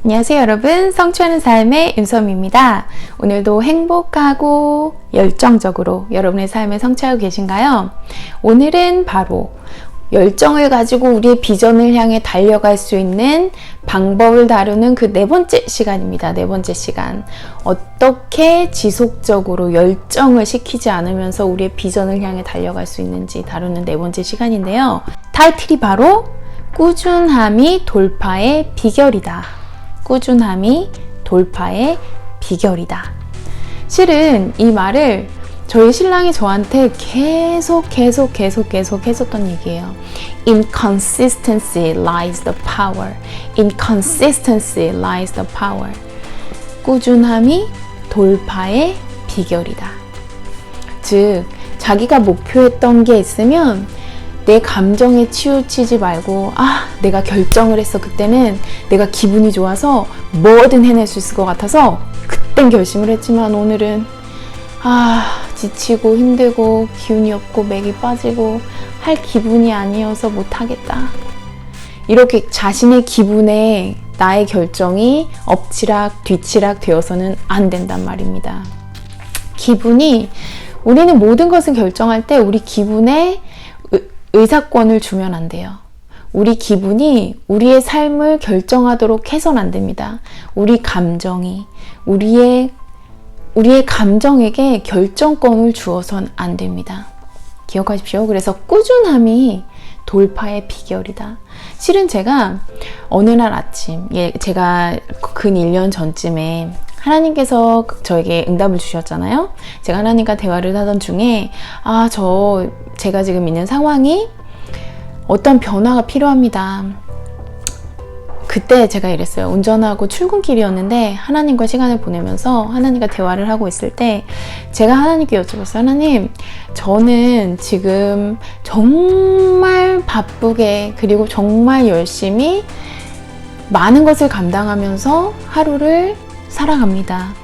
안녕하세요 여러분, 성취하는 삶의 윤섬입니다. 오늘도 행복하고 열정적으로 여러분의 삶을 성취하고 계신가요? 오늘은 바로 열정을 가지고 우리의 비전을 향해 달려갈 수 있는 방법을 다루는 그 네 번째 시간입니다. 네 번째 시간. 어떻게 지속적으로 열정을 식히지 않으면서 우리의 비전을 향해 달려갈 수 있는지 다루는 네 번째 시간인데요. 타이틀이 바로 꾸준함이 돌파의 비결이다. 꾸준함이 돌파의 비결이다. 실은 이 말을 저희 신랑이 저한테 계속 했었던 얘기예요. Inconsistency lies the power. Inconsistency lies the power. 꾸준함이 돌파의 비결이다. 즉, 자기가 목표했던 게 있으면 내 감정에 치우치지 말고 내가 결정을 했어. 그때는 내가 기분이 좋아서 뭐든 해낼 수 있을 것 같아서 그땐 결심을 했지만 오늘은 지치고 힘들고 기운이 없고 맥이 빠지고 할 기분이 아니어서 못하겠다. 이렇게 자신의 기분에 나의 결정이 엎치락 뒤치락 되어서는 안 된단 말입니다. 우리는 모든 것을 결정할 때 우리 기분에 의사권을 주면 안 돼요. 우리 기분이 우리의 삶을 결정하도록 해서는 안 됩니다. 우리의 감정에게 결정권을 주어선 안 됩니다. 기억하십시오. 그래서 꾸준함이 돌파의 비결이다. 실은 제가 어느 날 아침, 제가 근 1년 전쯤에 하나님께서 저에게 응답을 주셨잖아요. 제가 하나님과 대화를 하던 중에 제가 지금 있는 상황이 어떤 변화가 필요합니다. 그때 제가 이랬어요. 운전하고 출근길이었는데 하나님과 시간을 보내면서 하나님과 대화를 하고 있을 때 제가 하나님께 여쭤봤어요. 하나님, 저는 지금 정말 바쁘게 그리고 정말 열심히 많은 것을 감당하면서 하루를 살아갑니다.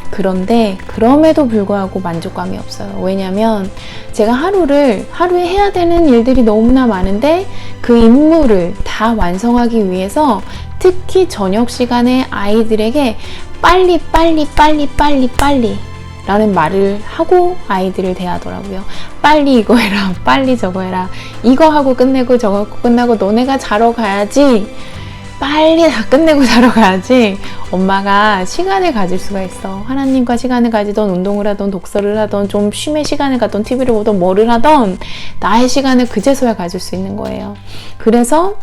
그런데 그럼에도 불구하고 만족감이 없어요. 왜냐면 제가 하루에 해야 되는 일들이 너무나 많은데 그 임무를 다 완성하기 위해서 특히 저녁 시간에 아이들에게 빨리 라는 말을 하고 아이들을 대하더라고요. 빨리 이거 해라, 빨리 저거 해라, 이거 하고 끝내고 저거 하고 끝나고 너네가 자러 가야지, 빨리 다 끝내고 자러 가야지 엄마가 시간을 가질 수가 있어. 하나님과 시간을 가지던, 운동을 하던, 독서를 하던, 좀 쉼의 시간을 갖던, TV를 보던, 뭐를 하던 나의 시간을 그제서야 가질 수 있는 거예요. 그래서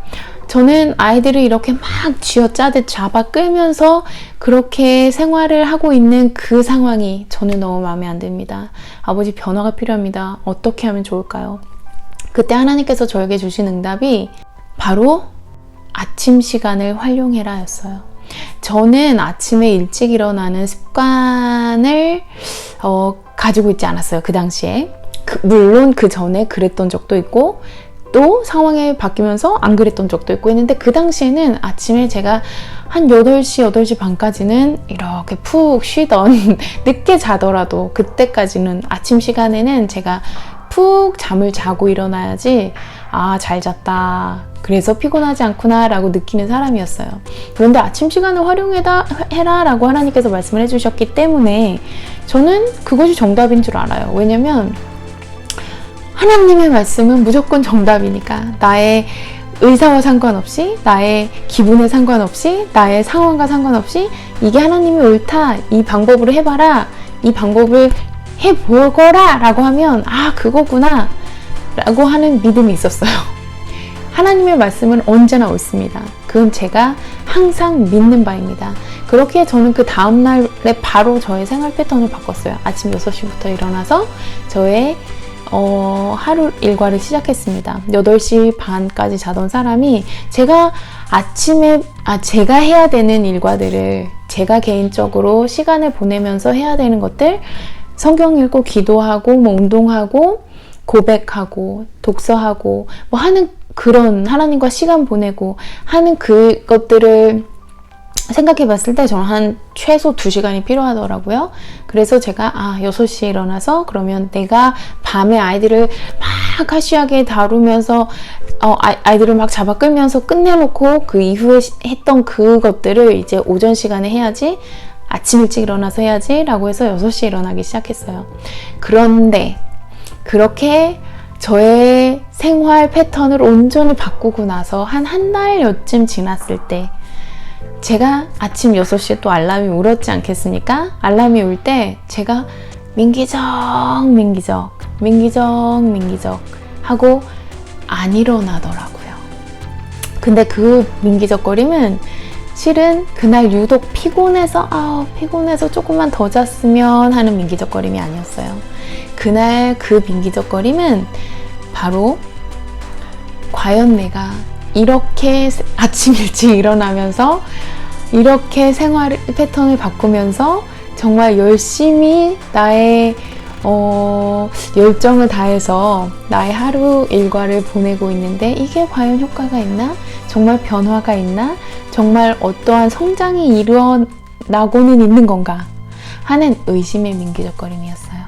저는 아이들을 이렇게 막 쥐어짜듯 잡아 끌면서 그렇게 생활을 하고 있는 그 상황이 저는 너무 마음에 안 듭니다. 아버지, 변화가 필요합니다. 어떻게 하면 좋을까요? 그때 하나님께서 저에게 주신 응답이 바로 아침 시간을 활용해라 였어요. 저는 아침에 일찍 일어나는 습관을 가지고 있지 않았어요. 그 당시에. 물론 그 전에 그랬던 적도 있고 또 상황이 바뀌면서 안 그랬던 적도 있고 했는데 그 당시에는 아침에 제가 한 8시 반까지는 이렇게 푹 쉬던 늦게 자더라도 그때까지는 아침 시간에는 제가 푹 잠을 자고 일어나야지 잘 잤다, 그래서 피곤하지 않구나 라고 느끼는 사람이었어요. 그런데 아침 시간을 활용해라 라고 하나님께서 말씀을 해주셨기 때문에 저는 그것이 정답인 줄 알아요. 왜냐면 하나님의 말씀은 무조건 정답이니까. 나의 의사와 상관없이, 나의 기분에 상관없이, 나의 상황과 상관없이 이게 하나님이 옳다, 이 방법으로 해봐라, 이 방법을 해보거라 라고 하면 그거구나 라고 하는 믿음이 있었어요. 하나님의 말씀은 언제나 옳습니다. 그건 제가 항상 믿는 바입니다. 그렇게 저는 그 다음날에 바로 저의 생활 패턴을 바꿨어요. 아침 6시부터 일어나서 저의 하루 일과를 시작했습니다. 8시 반까지 자던 사람이 제가 아침에 제가 해야 되는 일과들을 제가 개인적으로 시간을 보내면서 해야 되는 것들, 성경 읽고 기도하고 운동하고 고백하고 독서하고 하는 그런 하나님과 시간 보내고 하는 그것들을 생각해 봤을 때 저는 한 최소 2시간이 필요하더라고요. 그래서 제가 6시에 일어나서 그러면 내가 밤에 아이들을 막 하시하게 다루면서 아이들을 막 잡아 끌면서 끝내놓고 그 이후에 했던 그것들을 이제 오전 시간에 해야지, 아침 일찍 일어나서 해야지 라고 해서 6시에 일어나기 시작했어요. 그런데 그렇게 저의 생활 패턴을 온전히 바꾸고 나서 한 달여쯤 지났을 때 제가 아침 6시에 또 알람이 울었지 않겠습니까? 알람이 울 때 제가 민기적 하고 안 일어나더라고요. 근데 그 민기적거림은 실은 그날 유독 피곤해서 조금만 더 잤으면 하는 민기적거림이 아니었어요. 그날 그 민기적거림은 바로 과연 내가 이렇게 아침 일찍 일어나면서 이렇게 생활 패턴을 바꾸면서 정말 열심히 나의 열정을 다해서 나의 하루 일과를 보내고 있는데 이게 과연 효과가 있나? 정말 변화가 있나? 정말 어떠한 성장이 일어나고는 있는 건가? 하는 의심의 민기적거림이었어요.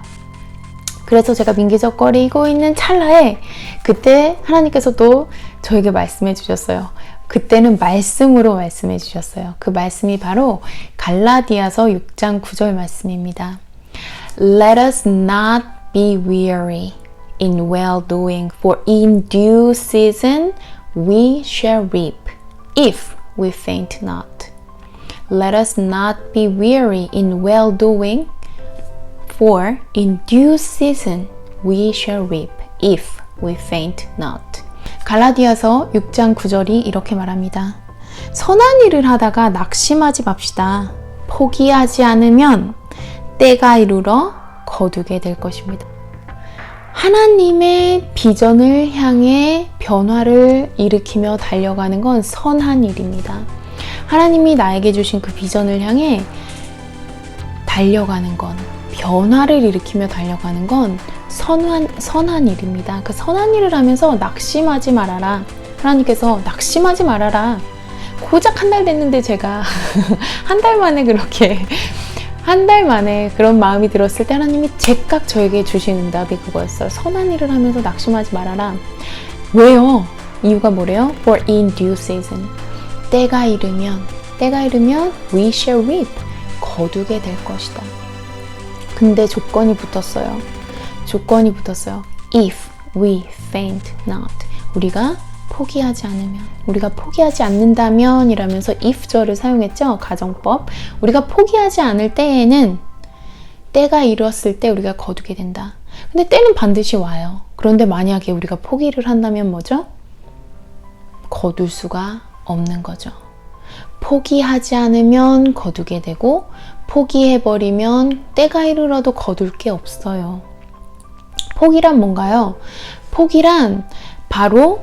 그래서 제가 민기적거리고 있는 찰나에 그때 하나님께서 또 저에게 말씀해 주셨어요. 그때는 말씀으로 말씀해 주셨어요. 그 말씀이 바로 갈라디아서 6장 9절 말씀입니다. Let us not be weary in well-doing, for in due season we shall reap, if we faint not. Let us not be weary in well-doing, for in due season we shall reap, if we faint not. 갈라디아서 6장 9절이 이렇게 말합니다. 선한 일을 하다가 낙심하지 맙시다. 포기하지 않으면 때가 이르러 거두게 될 것입니다. 하나님의 비전을 향해 변화를 일으키며 달려가는 건 선한 일입니다. 하나님이 나에게 주신 그 비전을 향해 달려가는 건, 변화를 일으키며 달려가는 건 선한 일입니다. 그 선한 일을 하면서 낙심하지 말아라. 하나님께서 낙심하지 말아라. 고작 한 달 됐는데 제가 한 달 만에 그런 마음이 들었을 때 하나님이 제깍 저에게 주신 응답이 그거였어요. 선한 일을 하면서 낙심하지 말아라. 왜요? 이유가 뭐래요? For in due season. 때가 이르면 we shall reap. 거두게 될 것이다. 근데 조건이 붙었어요. If we faint not. 우리가 포기하지 않는다면 이라면서 if절을 사용했죠. 가정법. 우리가 포기하지 않을 때에는 때가 이뤘을 때 우리가 거두게 된다. 근데 때는 반드시 와요. 그런데 만약에 우리가 포기를 한다면 뭐죠? 거둘 수가 없는 거죠. 포기하지 않으면 거두게 되고 포기해버리면 때가 이르러도 거둘 게 없어요. 포기란 뭔가요? 포기란 바로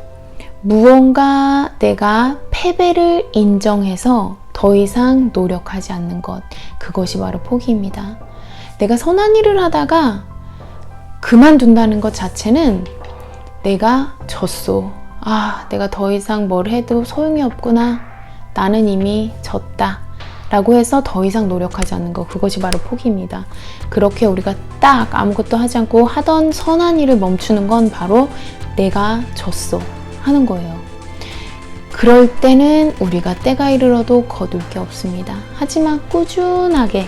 무언가 내가 패배를 인정해서 더 이상 노력하지 않는 것. 그것이 바로 포기입니다. 내가 선한 일을 하다가 그만둔다는 것 자체는 내가 졌어. 내가 더 이상 뭘 해도 소용이 없구나. 나는 이미 졌다. 라고 해서 더 이상 노력하지 않는 것. 그것이 바로 포기입니다. 그렇게 우리가 딱 아무것도 하지 않고 하던 선한 일을 멈추는 건 바로 내가 졌어 하는 거예요. 그럴 때는 우리가 때가 이르러도 거둘 게 없습니다. 하지만 꾸준하게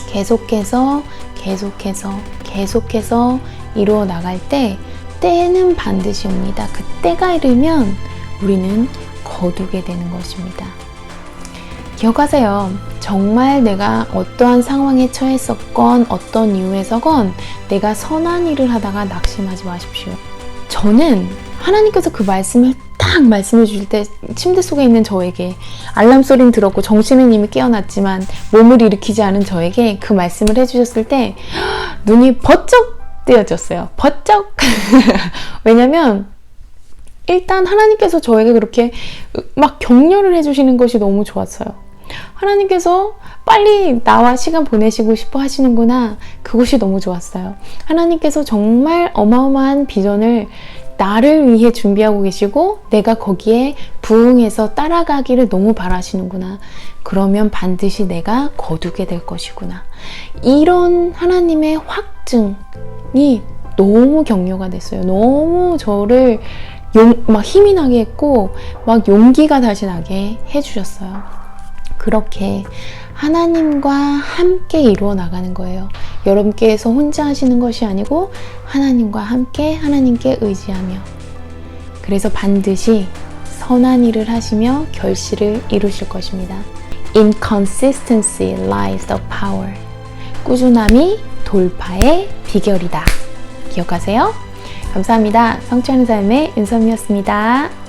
계속해서 이루어 나갈 때 때는 반드시 옵니다. 그 때가 이르면 우리는 거두게 되는 것입니다. 기억하세요. 정말 내가 어떠한 상황에 처했었건 어떤 이유에서건 내가 선한 일을 하다가 낙심하지 마십시오. 저는 하나님께서 그 말씀을 딱 말씀해 주실 때 침대 속에 있는 저에게 알람 소리는 들었고 정신은 이미 깨어났지만 몸을 일으키지 않은 저에게 그 말씀을 해주셨을 때 눈이 번쩍 뜨여졌어요. 번쩍! 왜냐면 일단 하나님께서 저에게 그렇게 막 격려를 해주시는 것이 너무 좋았어요. 하나님께서 빨리 나와 시간 보내시고 싶어 하시는구나. 그것이 너무 좋았어요. 하나님께서 정말 어마어마한 비전을 나를 위해 준비하고 계시고 내가 거기에 부응해서 따라가기를 너무 바라시는구나. 그러면 반드시 내가 거두게 될 것이구나. 이런 하나님의 확증이 너무 격려가 됐어요. 너무 저를 막 힘이 나게 했고 막 용기가 다시 나게 해주셨어요. 그렇게 하나님과 함께 이루어 나가는 거예요. 여러분께서 혼자 하시는 것이 아니고 하나님과 함께 하나님께 의지하며, 그래서 반드시 선한 일을 하시며 결실을 이루실 것입니다. In consistency lies the power. 꾸준함이 돌파의 비결이다. 기억하세요? 감사합니다. 성취하는 삶의 윤선미였습니다.